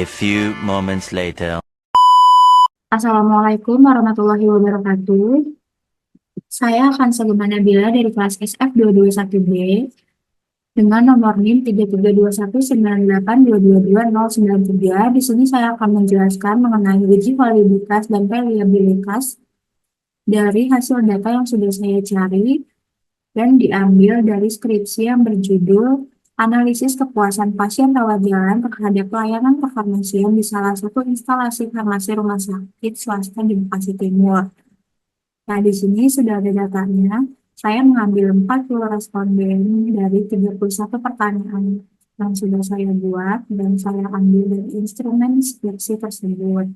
A few moments later. Assalamualaikum warahmatullahi wabarakatuh. Saya akan Nabila dari kelas SF221B dengan nomor NIM 332198222093. Di sini saya akan menjelaskan mengenai uji validitas dan reliabilitas dari hasil data yang sudah saya cari dan diambil dari skripsi yang berjudul Analisis Kepuasan Pasien Rawat Jalan Terhadap Pelayanan Kefarmasian di salah satu instalasi farmasi rumah sakit swasta di Bekasi Timur. Nah, di sini sudah ada datanya. Saya mengambil 40 responden dari 31 pertanyaan yang sudah saya buat dan saya ambil dari instrumen skripsi tersebut.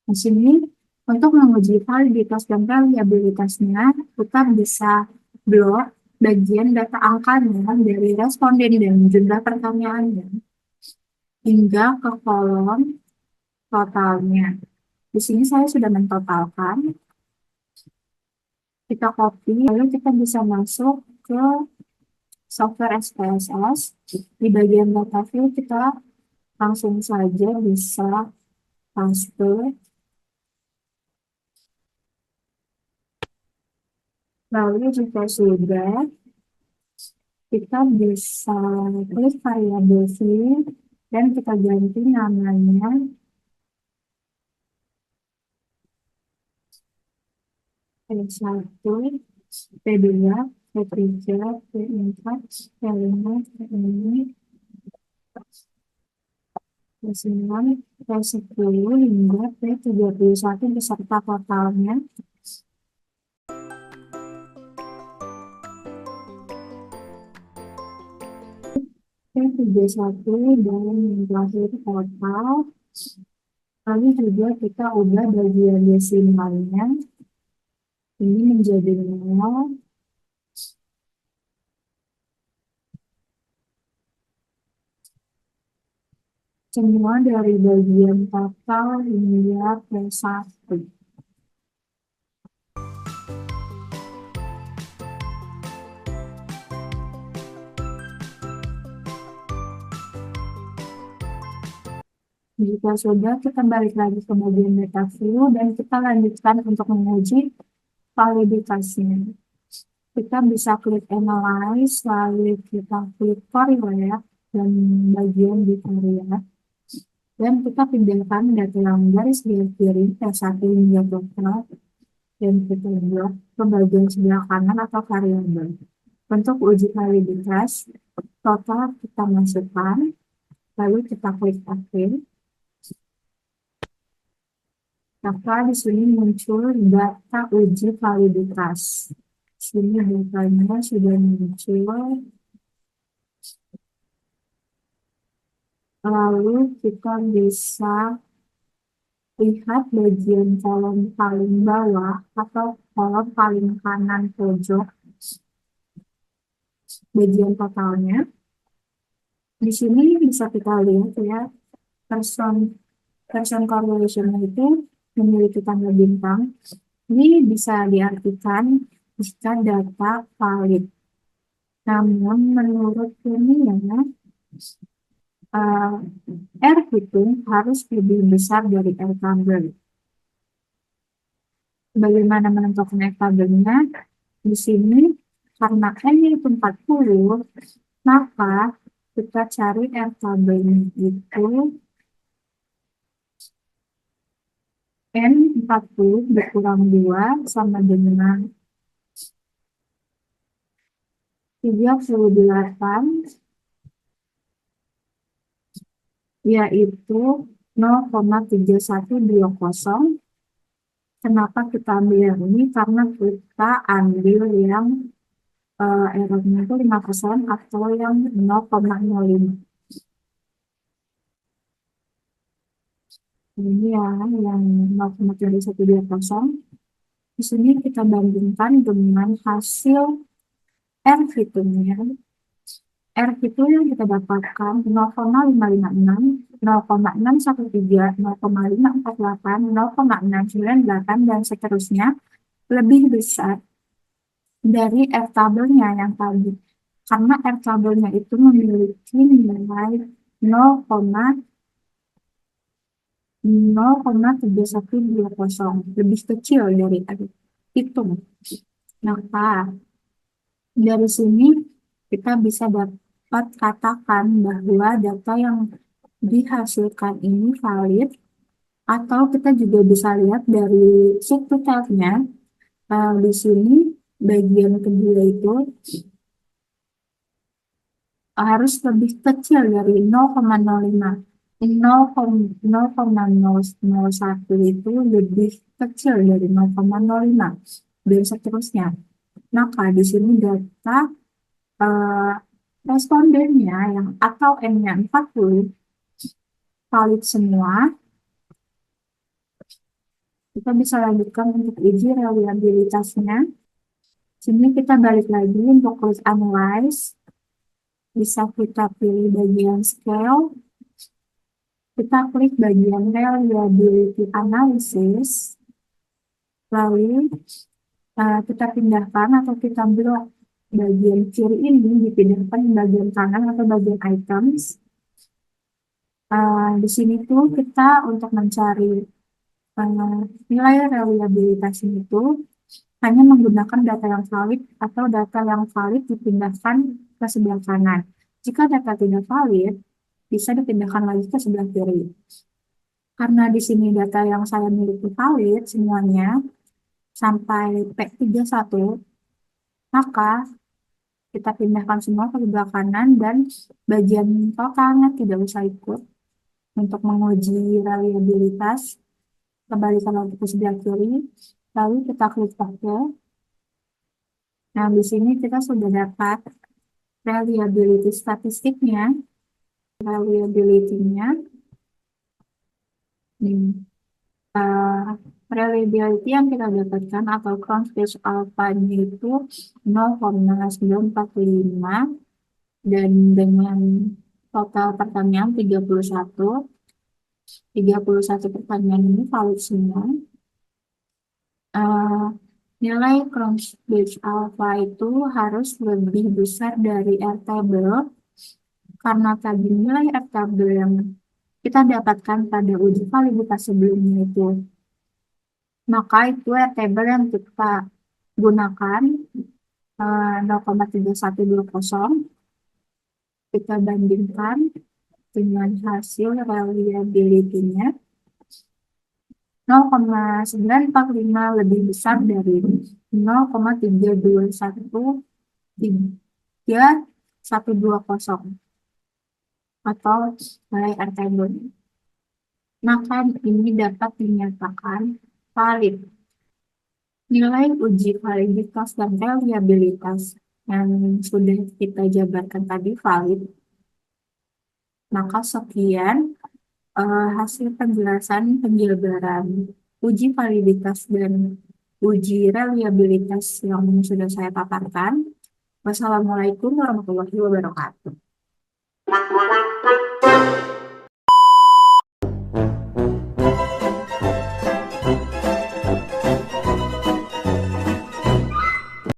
Di sini, untuk menguji validitas dan reliabilitasnya, kita bisa blok bagian data angkanya dari responden dan jumlah pertanyaannya hingga ke kolom totalnya. Di sini saya sudah mentotalkan. Kita copy, lalu kita bisa masuk ke software SPSS. Di bagian data view kita langsung saja bisa paste. Lalu jika sudah, kita bisa klik variabel view dan kita ganti namanya P1, P2, P3, P4, P5, P6, P9, P10 hingga P31 beserta totalnya. P31 dan yang terakhir total. Lalu juga kita ubah bagian desimalnya. Ini menjadi 0. Semua dari bagian total hingga P1. Jika sudah, kita balik lagi ke bagian data view dan kita lanjutkan untuk menguji validitasnya. Kita bisa klik analyze, lalu kita klik correlate dan bagian divariate. Dan kita pindahkan data yang garis kiri P1 hingga total dan kita blok ke bagian sebelah kanan atau variabel. Untuk uji validitas, total kita masukkan, lalu kita klik akhir. Maka di sini muncul data uji validitas. Sini datanya sudah muncul. Lalu kita bisa lihat bagian kolom paling bawah atau kolom paling kanan pojok bagian totalnya. Di sini bisa kita lihat ya, person correlation itu memiliki tanda bintang. Ini bisa diartikan jika data valid. Namun menurut ini ya, R hitung harus lebih besar dari R tabel. Bagaimana menentukan R tabelnya? Di sini karena N itu 40, maka kita cari R tabelnya itu N 40 berkurang 2 sama dengan 38, yaitu 0,3120. Kenapa kita ambil yang ini? Karena kita ambil yang errornya itu 5% atau yang 0,05. Ini ya, yang 0,3120. Di sini kita bandingkan dengan hasil R hitungnya. R itu yang kita dapatkan 0,556, 0,613, 0,548, 0,698, dan seterusnya lebih besar dari R tabelnya yang tadi. Karena R tabelnya itu memiliki nilai 0,3120, lebih kecil dari tadi. Hitung. Maka dari sini kita bisa dapat katakan bahwa data yang dihasilkan ini valid, atau kita juga bisa lihat dari subtotalnya. Di sini bagian kedua itu harus lebih kecil dari 0,05. 0,001 itu lebih kecil dari 0,05 dan seterusnya. Maka di sini data eh, respondennya yang atau N-nya 40 valid semua. Kita bisa lanjutkan untuk uji reliabilitasnya. Sini kita balik lagi untuk klik analyze. Bisa kita pilih bagian scale. Kita klik bagian reliability analysis. Lalu kita pindahkan atau kita blok bagian kiri ini, dipindahkan ke bagian kanan atau bagian items. Di sini tuh kita untuk mencari nilai reliabilitas itu hanya menggunakan data yang valid atau data yang valid dipindahkan ke sebelah kanan. Jika data tidak valid, bisa dipindahkan lagi ke sebelah kiri. Karena di sini data yang saya miliki valid semuanya sampai P31, maka kita pindahkan semua ke sebelah kanan dan bagian totalnya tidak usah ikut. Untuk menguji reliabilitas, kembalikan lagi ke sebelah kiri, lalu kita klik OK. Nah, di sini kita sudah dapat reliability statistiknya, reliability-nya. Reliability yang kita dapatkan atau Cronbridge alpha-nya itu 0,945 dan dengan total pertanyaan 31 pertanyaan ini valid semua. Nilai Cronbridge alpha itu harus lebih besar dari R-table, karena tadi nilai R-table yang kita dapatkan pada uji validitas sebelumnya itu, maka itu R-table yang kita gunakan 0,3120. Kita bandingkan dengan hasil reliability-nya 0,945 lebih besar dari 0,3213120 atau nilai R-table. Maka ini dapat dinyatakan valid. Nilai uji validitas dan reliabilitas yang sudah kita jabarkan tadi valid. Maka sekian hasil penjelasan penjabaran uji validitas dan uji reliabilitas yang sudah saya paparkan. Wassalamualaikum warahmatullahi wabarakatuh.